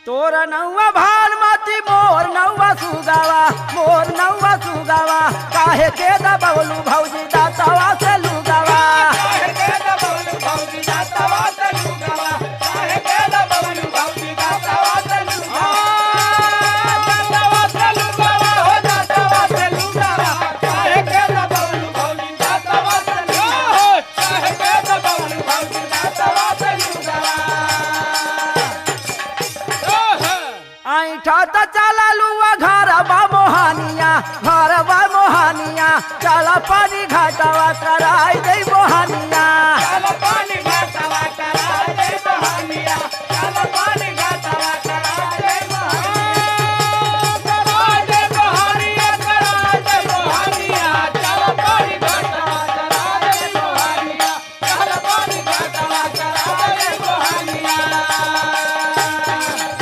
तोर नौवा भानमती मोर नौवा सुगावा काहे के दबवलू भौजी दातावा से लुगावा ऐठा त चललुआ घर बा मोहानिया चल पानी घाटवा कराई दे मोहानिया